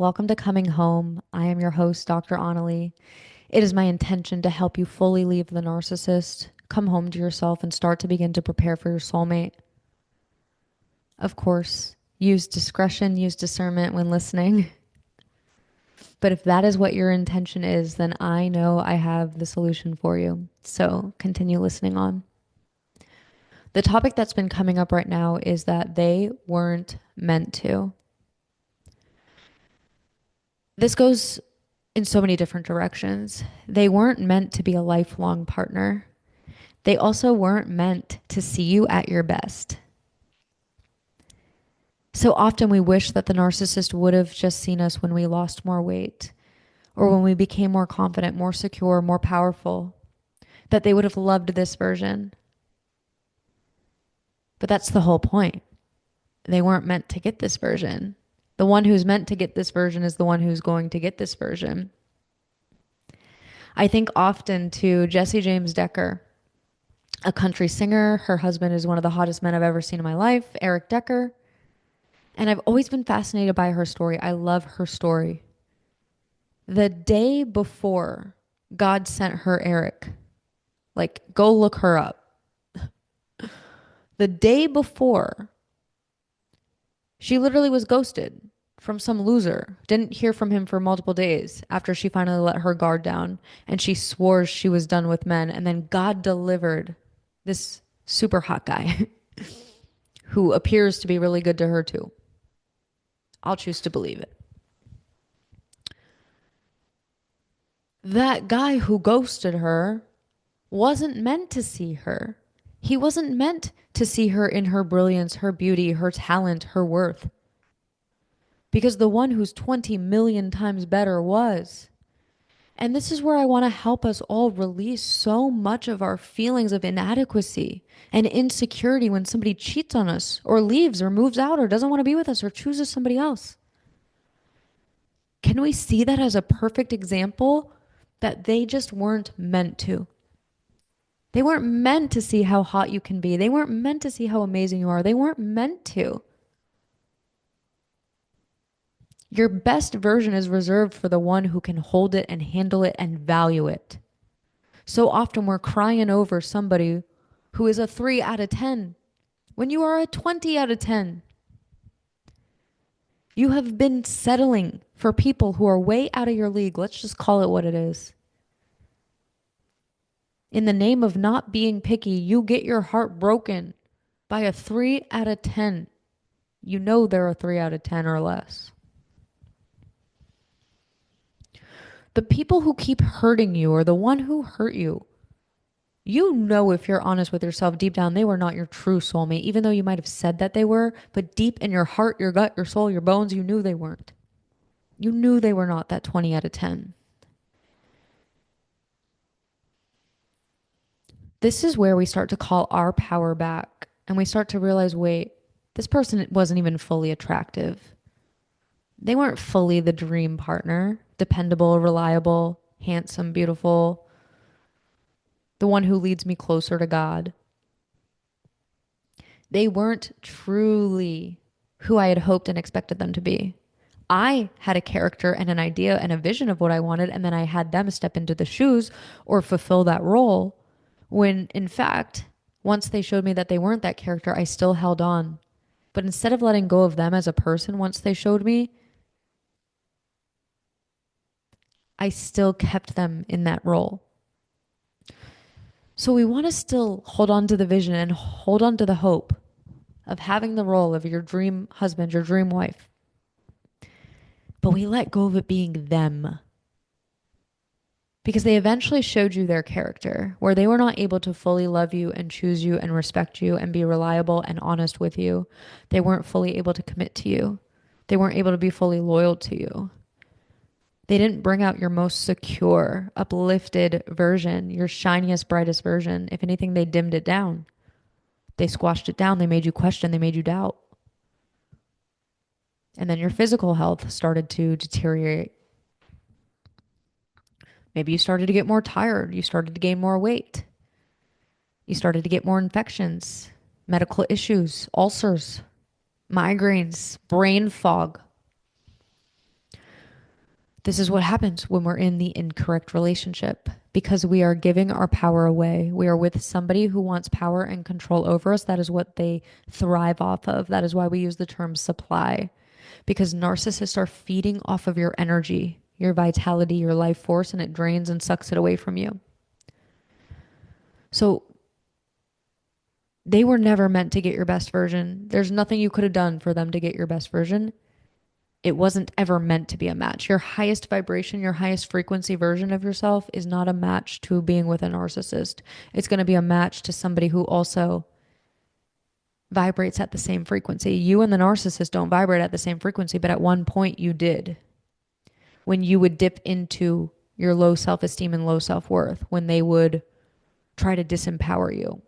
Welcome to Coming Home. I am your host, Dr.Onalee. It is my intention to help you fully leave the narcissist, come home to yourself, and start to begin to prepare for your soulmate. Of course, use discretion, use discernment when listening. But if that is what your intention is, then I know I have the solution for you. So continue listening on. The topic that's been coming up right now is that they weren't meant to. This goes in so many different directions. They weren't meant to be a lifelong partner. They also weren't meant to see you at your best. So often we wish that the narcissist would have just seen us when we lost more weight or when we became more confident, more secure, more powerful, that they would have loved this version. But that's the whole point. They weren't meant to get this version. The one who's meant to get this version is the one who's going to get this version. I think often to Jesse James Decker, a country singer. Her husband is one of the hottest men I've ever seen in my life, Eric Decker. And I've always been fascinated by her story. I love her story. The day before God sent her Eric, like, go look her up. The day before, she literally was ghosted from some loser. Didn't hear from him for multiple days after she finally let her guard down and she swore she was done with men. And then God delivered this super hot guy who appears to be really good to her too. I'll choose to believe it. That guy who ghosted her wasn't meant to see her. He wasn't meant to see her in her brilliance, her beauty, her talent, her worth. Because the one who's 20 million times better was. And this is where I want to help us all release so much of our feelings of inadequacy and insecurity when somebody cheats on us or leaves or moves out or doesn't want to be with us or chooses somebody else. Can we see that as a perfect example that they just weren't meant to? They weren't meant to see how hot you can be. They weren't meant to see how amazing you are. They weren't meant to. Your best version is reserved for the one who can hold it and handle it and value it. So often we're crying over somebody who is a 3 out of 10 when you are a 20 out of 10. You have been settling for people who are way out of your league. Let's just call it what it is. In the name of not being picky, you get your heart broken by a 3 out of 10. You know they're a 3 out of 10 or less. The people who keep hurting you or the one who hurt you, you know if you're honest with yourself deep down, they were not your true soulmate, even though you might have said that they were, but deep in your heart, your gut, your soul, your bones, you knew they weren't. You knew they were not that 20 out of 10. This is where we start to call our power back and we start to realize, wait, this person wasn't even fully attractive. They weren't fully the dream partner, dependable, reliable, handsome, beautiful, the one who leads me closer to God. They weren't truly who I had hoped and expected them to be. I had a character and an idea and a vision of what I wanted, and then I had them step into the shoes or fulfill that role when, in fact, once they showed me that they weren't that character, I still held on. But instead of letting go of them as a person once they showed me, I still kept them in that role. So we want to still hold on to the vision and hold on to the hope of having the role of your dream husband, your dream wife. But we let go of it being them. Because they eventually showed you their character, where they were not able to fully love you and choose you and respect you and be reliable and honest with you. They weren't fully able to commit to you. They weren't able to be fully loyal to you. They didn't bring out your most secure, uplifted version, your shiniest, brightest version. If anything, they dimmed it down. They squashed it down. They made you question. They made you doubt. And then your physical health started to deteriorate. Maybe you started to get more tired. You started to gain more weight. You started to get more infections, medical issues, ulcers, migraines, brain fog. This is what happens when we're in the incorrect relationship because we are giving our power away. We are with somebody who wants power and control over us. That is what they thrive off of. That is why we use the term supply because narcissists are feeding off of your energy, your vitality, your life force, and it drains and sucks it away from you. So they were never meant to get your best version. There's nothing you could have done for them to get your best version. It wasn't ever meant to be a match. Your highest vibration, your highest frequency version of yourself is not a match to being with a narcissist. It's going to be a match to somebody who also vibrates at the same frequency. You and the narcissist don't vibrate at the same frequency, but at one point you did. When you would dip into your low self-esteem and low self-worth, when they would try to disempower you.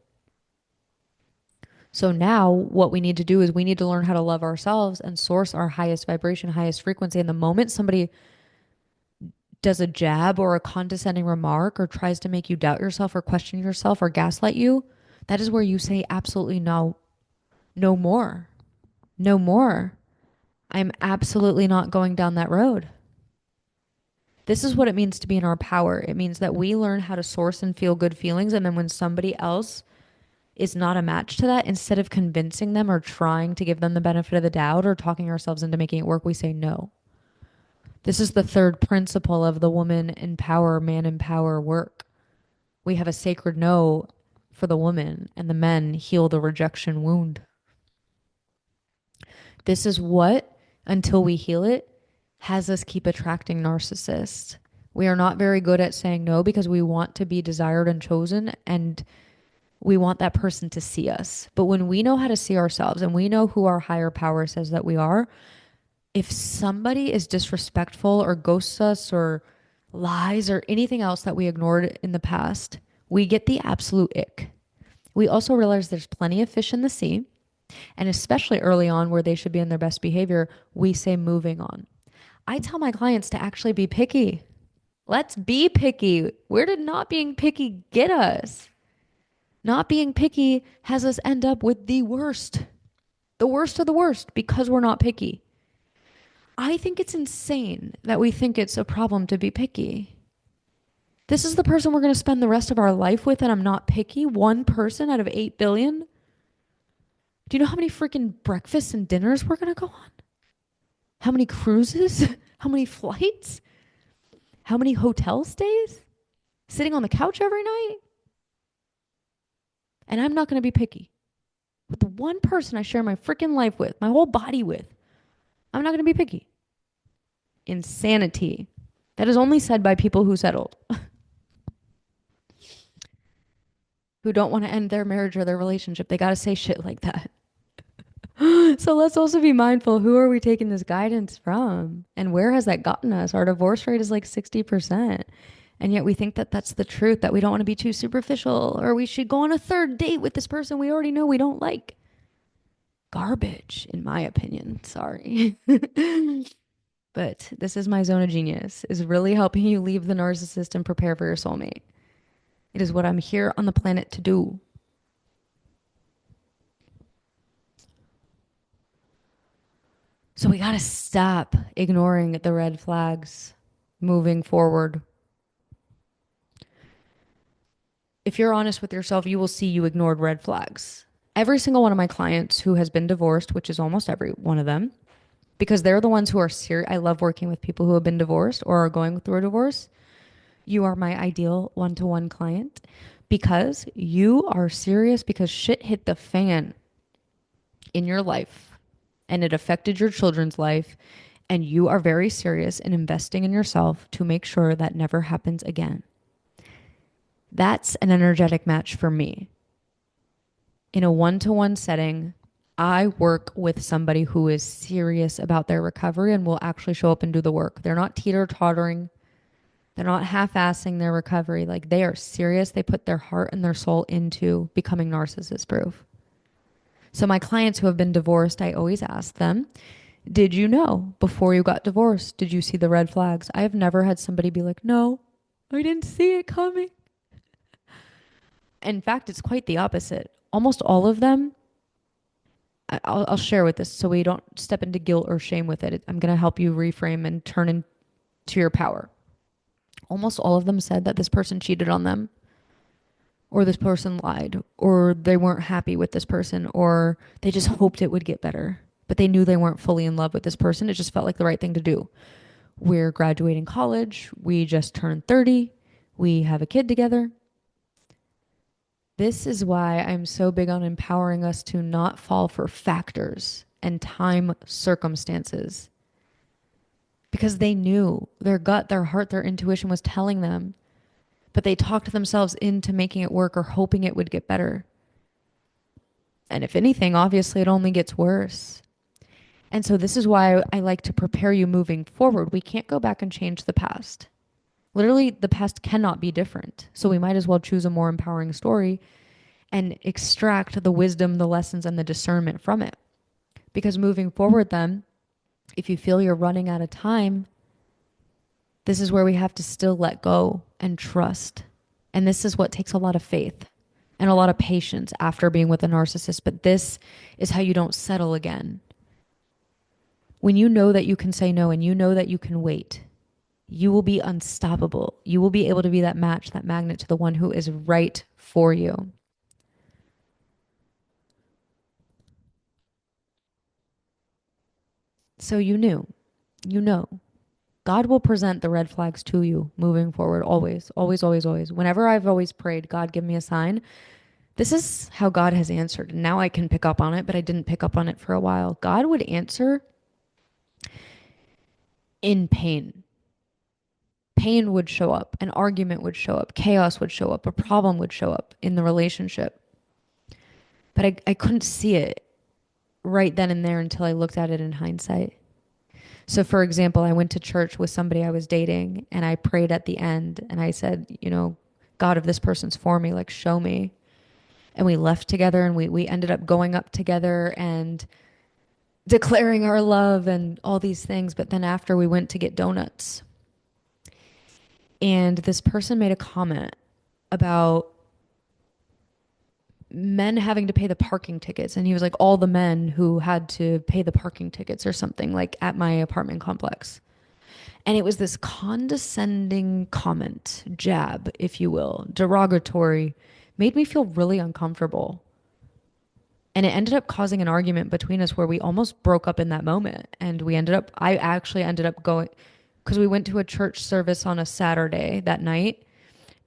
So now what we need to do is we need to learn how to love ourselves and source our highest vibration, highest frequency. And the moment somebody does a jab or a condescending remark or tries to make you doubt yourself or question yourself or gaslight you, that is where you say absolutely no, no more, no more. I'm absolutely not going down that road. This is what it means to be in our power. It means that we learn how to source and feel good feelings. And then when somebody else is not a match to that, instead of convincing them or trying to give them the benefit of the doubt or talking ourselves into making it work, we say no. This is the third principle of the woman in power, man in power work. We have a sacred no for the woman, and the men heal the rejection wound. This is what, until we heal it, has us keep attracting narcissists. We are not very good at saying no because we want to be desired and chosen, and we want that person to see us. But when we know how to see ourselves and we know who our higher power says that we are, if somebody is disrespectful or ghosts us or lies or anything else that we ignored in the past, we get the absolute ick. We also realize there's plenty of fish in the sea, and especially early on where they should be in their best behavior, we say moving on. I tell my clients to actually be picky. Let's be picky. Where did not being picky get us? Not being picky has us end up with the worst of the worst because we're not picky. I think it's insane that we think it's a problem to be picky. This is the person we're going to spend the rest of our life with, and I'm not picky. One person out of 8 billion. Do you know how many freaking breakfasts and dinners we're going to go on? How many cruises? How many flights? How many hotel stays? Sitting on the couch every night? And I'm not going to be picky. With the one person I share my freaking life with, my whole body with, I'm not going to be picky. Insanity. That is only said by people who settled. Who don't want to end their marriage or their relationship. They got to say shit like that. So let's also be mindful, who are we taking this guidance from? And where has that gotten us? Our divorce rate is like 60%. And yet we think that that's the truth, that we don't want to be too superficial, or we should go on a third date with this person we already know we don't like. Garbage, in my opinion. Sorry. But this is my zone of genius, is really helping you leave the narcissist and prepare for your soulmate. It is what I'm here on the planet to do. So we got to stop ignoring the red flags moving forward. If you're honest with yourself, you will see you ignored red flags. Every single one of my clients who has been divorced, which is almost every one of them, because they're the ones who are serious. I love working with people who have been divorced or are going through a divorce. You are my ideal one-to-one client because you are serious because shit hit the fan in your life and it affected your children's life, and you are very serious in investing in yourself to make sure that never happens again. That's an energetic match for me. In a one-to-one setting, I work with somebody who is serious about their recovery and will actually show up and do the work. They're not teeter-tottering. They're not half-assing their recovery. Like, they are serious. They put their heart and their soul into becoming narcissist-proof. So my clients who have been divorced, I always ask them, did you know before you got divorced? Did you see the red flags? I have never had somebody be like, no, I didn't see it coming. In fact, it's quite the opposite. Almost all of them, I'll share with this so we don't step into guilt or shame with it. I'm going to help you reframe and turn into to your power. Almost all of them said that this person cheated on them, or this person lied, or they weren't happy with this person, or they just hoped it would get better. But they knew they weren't fully in love with this person. It just felt like the right thing to do. We're graduating college. We just turned 30. We have a kid together. This is why I'm so big on empowering us to not fall for factors and time circumstances. Because they knew their gut, their heart, their intuition was telling them, but they talked themselves into making it work or hoping it would get better. And if anything, obviously it only gets worse. And so this is why I like to prepare you moving forward. We can't go back and change the past. Literally, the past cannot be different. So we might as well choose a more empowering story and extract the wisdom, the lessons, and the discernment from it. Because moving forward then, if you feel you're running out of time, this is where we have to still let go and trust. And this is what takes a lot of faith and a lot of patience after being with a narcissist. But this is how you don't settle again. When you know that you can say no and you know that you can wait, you will be unstoppable. You will be able to be that match, that magnet to the one who is right for you. So you know. God will present the red flags to you moving forward, always, always, always, always. Whenever I've always prayed, God, give me a sign. This is how God has answered. And now I can pick up on it, but I didn't pick up on it for a while. God would answer in pain. Pain would show up, an argument would show up, chaos would show up, a problem would show up in the relationship. But I couldn't see it right then and there until I looked at it in hindsight. So for example, I went to church with somebody I was dating and I prayed at the end and I said, God, if this person's for me, like show me. And we left together and we ended up going up together and declaring our love and all these things. But then after we went to get donuts and this person made a comment about men having to pay the parking tickets. And he was like, all the men who had to pay the parking tickets or something like at my apartment complex. And it was this condescending comment, jab, if you will, derogatory, made me feel really uncomfortable. And it ended up causing an argument between us where we almost broke up in that moment. And I actually ended up going, because we went to a church service on a Saturday that night.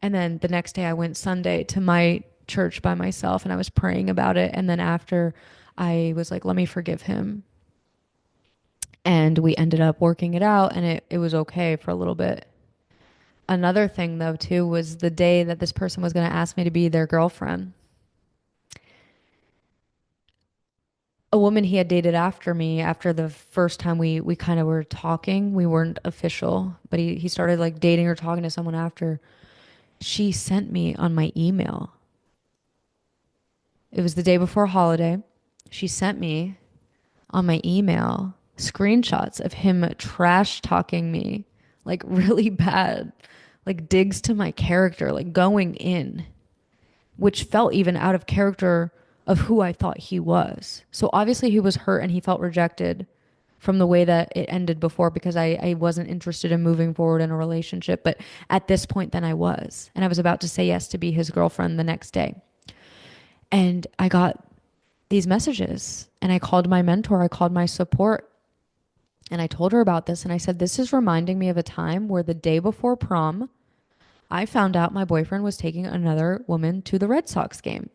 And then the next day I went Sunday to my church by myself and I was praying about it. And then after I was like, let me forgive him. And we ended up working it out and it was okay for a little bit. Another thing though too was the day that this person was going to ask me to be their girlfriend. A woman he had dated after me, after the first time we kind of were talking, we weren't official, but he started like dating or talking to someone after. She sent me on my email. It was the day before a holiday. She sent me on my email screenshots of him trash talking me, like really bad, like digs to my character, like going in, which felt even out of character of who I thought he was. So obviously he was hurt and he felt rejected from the way that it ended before because I wasn't interested in moving forward in a relationship. But at this point, then I was. And I was about to say yes to be his girlfriend the next day. And I got these messages and I called my mentor, I called my support and I told her about this. And I said, this is reminding me of a time where the day before prom, I found out my boyfriend was taking another woman to the Red Sox game.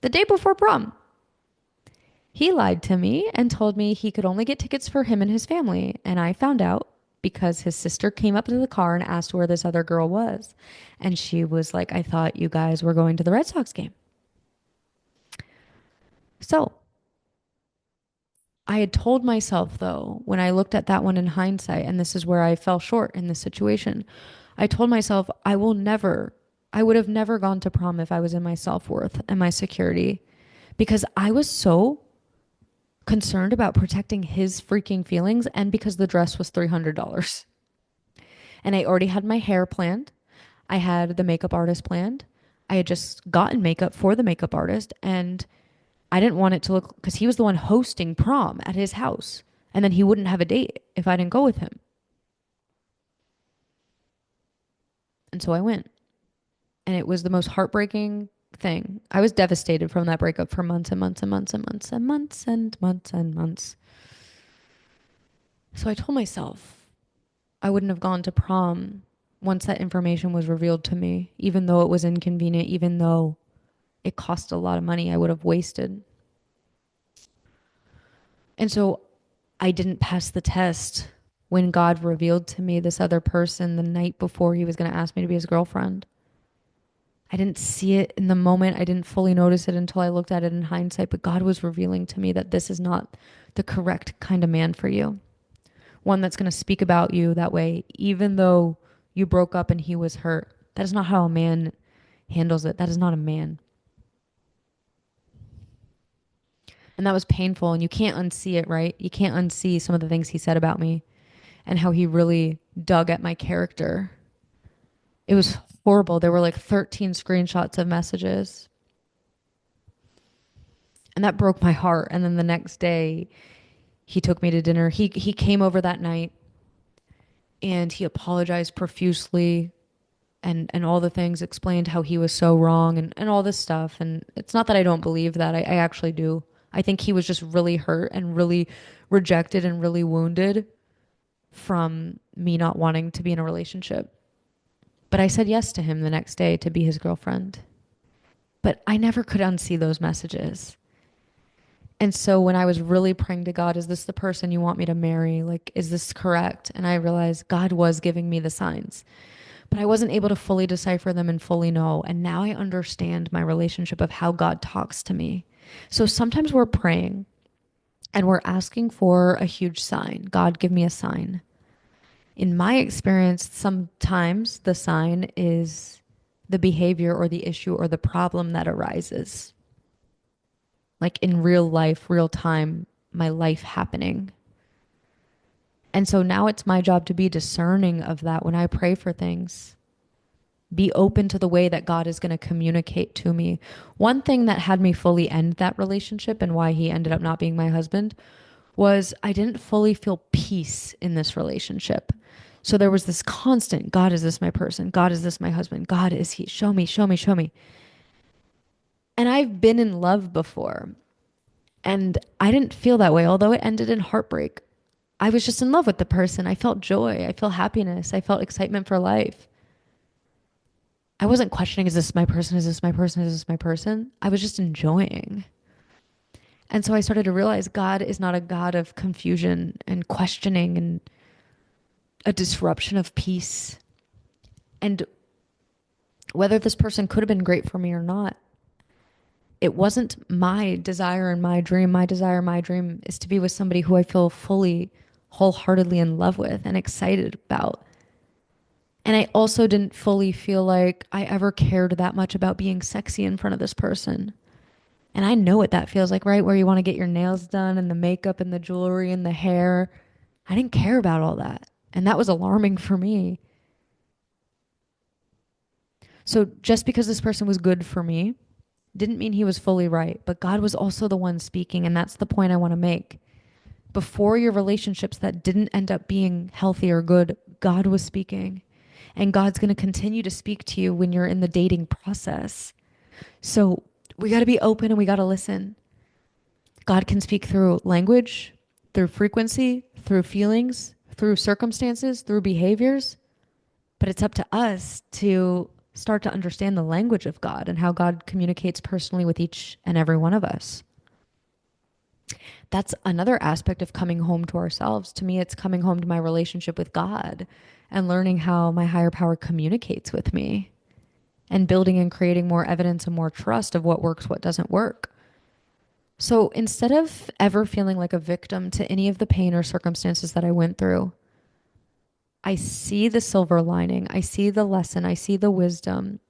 The day before prom. He lied to me and told me he could only get tickets for him and his family. And I found out because his sister came up to the car and asked where this other girl was. And she was like, I thought you guys were going to the Red Sox game. So I had told myself, though, when I looked at that one in hindsight, and this is where I fell short in this situation, I told myself I would have never gone to prom if I was in my self-worth and my security because I was so concerned about protecting his freaking feelings and because the dress was $300. And I already had my hair planned. I had the makeup artist planned. I had just gotten makeup for the makeup artist and I didn't want it to look, because he was the one hosting prom at his house and then he wouldn't have a date if I didn't go with him. And so I went. And it was the most heartbreaking thing. I was devastated from that breakup for months and months and months and months and months and months and months. So I told myself I wouldn't have gone to prom once that information was revealed to me, even though it was inconvenient, even though it cost a lot of money I would have wasted. And so I didn't pass the test when God revealed to me this other person the night before he was going to ask me to be his girlfriend. I didn't see it in the moment. I didn't fully notice it until I looked at it in hindsight, but God was revealing to me that this is not the correct kind of man for you. One that's going to speak about you that way, even though you broke up and he was hurt. That is not how a man handles it. That is not a man. And that was painful, and you can't unsee it, right? You can't unsee some of the things he said about me and how he really dug at my character. It was horrible. There were like 13 screenshots of messages. And that broke my heart. And then the next day, he took me to dinner. He came over that night and he apologized profusely and all the things, explained how he was so wrong and all this stuff. And it's not that I don't believe that. I actually do. I think he was just really hurt and really rejected and really wounded from me not wanting to be in a relationship. But I said yes to him the next day to be his girlfriend. But I never could unsee those messages. And so when I was really praying to God, is this the person you want me to marry? Like, is this correct? And I realized God was giving me the signs, but I wasn't able to fully decipher them and fully know. And now I understand my relationship of how God talks to me. So sometimes we're praying and we're asking for a huge sign. God, give me a sign. In my experience, sometimes the sign is the behavior or the issue or the problem that arises. Like in real life, real time, my life happening. And so now it's my job to be discerning of that when I pray for things. Be open to the way that God is going to communicate to me. One thing that had me fully end that relationship and why he ended up not being my husband was I didn't fully feel peace in this relationship. So there was this constant, God, is this my person? God, is this my husband? God, is he? Show me, show me, show me. And I've been in love before. And I didn't feel that way, although it ended in heartbreak. I was just in love with the person. I felt joy. I felt happiness. I felt excitement for life. I wasn't questioning, is this my person? Is this my person? Is this my person? I was just enjoying. And so I started to realize God is not a God of confusion and questioning and a disruption of peace. And whether this person could have been great for me or not, it wasn't my desire and my dream. My desire, my dream is to be with somebody who I feel fully, wholeheartedly in love with and excited about. And I also didn't fully feel like I ever cared that much about being sexy in front of this person. And I know what that feels like, right? Where you want to get your nails done and the makeup and the jewelry and the hair. I didn't care about all that. And that was alarming for me. So just because this person was good for me didn't mean he was fully right, but God was also the one speaking. And that's the point I want to make. Before your relationships that didn't end up being healthy or good, God was speaking. And God's going to continue to speak to you when you're in the dating process. So we got to be open and we got to listen. God can speak through language, through frequency, through feelings, through circumstances, through behaviors. But it's up to us to start to understand the language of God and how God communicates personally with each and every one of us. That's another aspect of coming home to ourselves. To me, it's coming home to my relationship with God and learning how my higher power communicates with me and building and creating more evidence and more trust of what works, what doesn't work. So instead of ever feeling like a victim to any of the pain or circumstances that I went through, I see the silver lining. I see the lesson. I see the wisdom.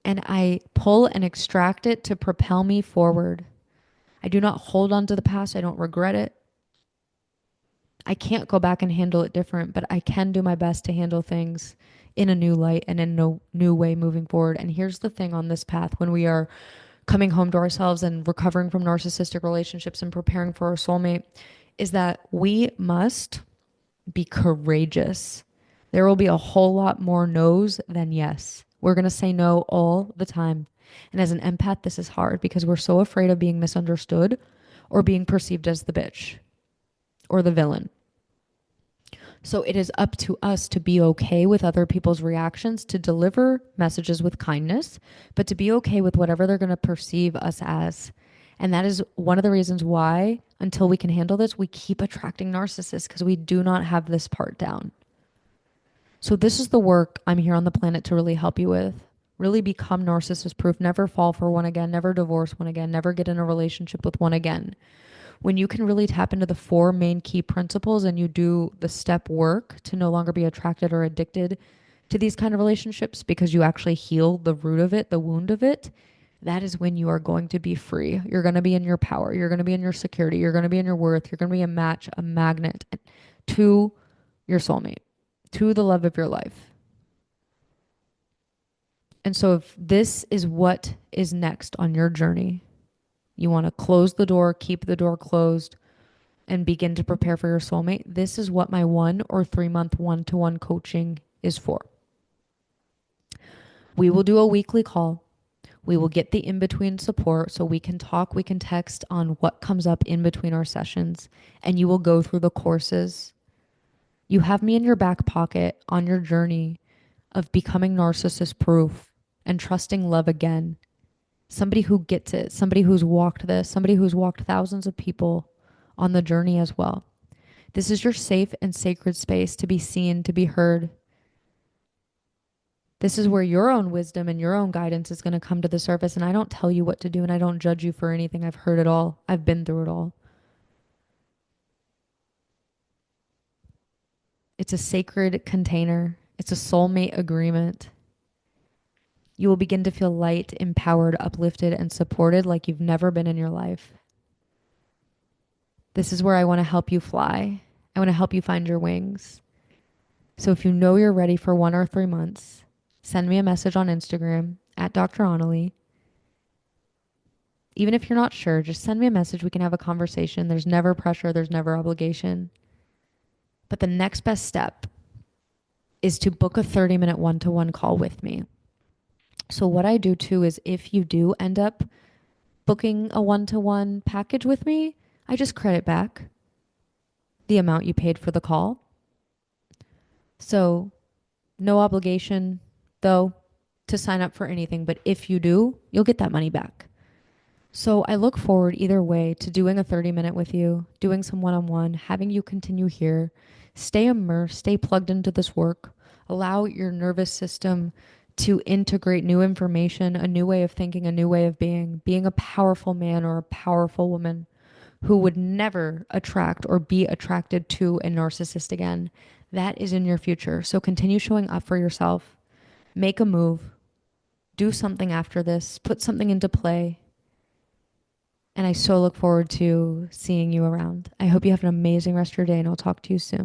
And I pull and extract it to propel me forward. I do not hold on to the past. I don't regret it. I can't go back and handle it different, but I can do my best to handle things in a new light and in a new way moving forward. And here's the thing on this path when we are coming home to ourselves and recovering from narcissistic relationships and preparing for our soulmate is that we must be courageous There will be a whole lot more no's than yes. We're going to say no all the time. And as an empath, this is hard because we're so afraid of being misunderstood or being perceived as the bitch or the villain. So it is up to us to be okay with other people's reactions, to deliver messages with kindness, but to be okay with whatever they're going to perceive us as. And that is one of the reasons why, until we can handle this, we keep attracting narcissists because we do not have this part down. So this is the work I'm here on the planet to really help you with. Really become narcissist proof. Never fall for one again. Never divorce one again. Never get in a relationship with one again. When you can really tap into the four main key principles and you do the step work to no longer be attracted or addicted to these kind of relationships because you actually heal the root of it, the wound of it, that is when you are going to be free. You're going to be in your power. You're going to be in your security. You're going to be in your worth. You're going to be a match, a magnet to your soulmate, to the love of your life. And so if this is what is next on your journey, you want to close the door, keep the door closed, and begin to prepare for your soulmate, this is what my 1 or 3 month one-to-one coaching is for. We will do a weekly call. We will get the in-between support so we can talk, we can text on what comes up in between our sessions, and you will go through the courses. You have me in your back pocket on your journey of becoming narcissist proof and trusting love again. Somebody who gets it, somebody who's walked this, somebody who's walked thousands of people on the journey as well. This is your safe and sacred space to be seen, to be heard. This is where your own wisdom and your own guidance is going to come to the surface. And I don't tell you what to do and I don't judge you for anything. I've heard it all. I've been through it all. It's a sacred container. It's a soulmate agreement. You will begin to feel light, empowered, uplifted, and supported like you've never been in your life. This is where I want to help you fly. I want to help you find your wings. So if you know you're ready for 1 or 3 months, send me a message on Instagram at Dr.Onalee. Even if you're not sure, just send me a message. We can have a conversation. There's never pressure. There's never obligation. But the next best step is to book a 30-minute one-to-one call with me. So what I do too is if you do end up booking a one-to-one package with me, I just credit back the amount you paid for the call. So no obligation, though, to sign up for anything. But if you do, you'll get that money back. So I look forward either way to doing a 30-minute with you, doing some one-on-one, having you continue here, stay immersed, stay plugged into this work, allow your nervous system to integrate new information, a new way of thinking, a new way of being a powerful man or a powerful woman who would never attract or be attracted to a narcissist again. That is in your future. So continue showing up for yourself. Make a move. Do something after this. Put something into play. And I so look forward to seeing you around. I hope you have an amazing rest of your day, and I'll talk to you soon.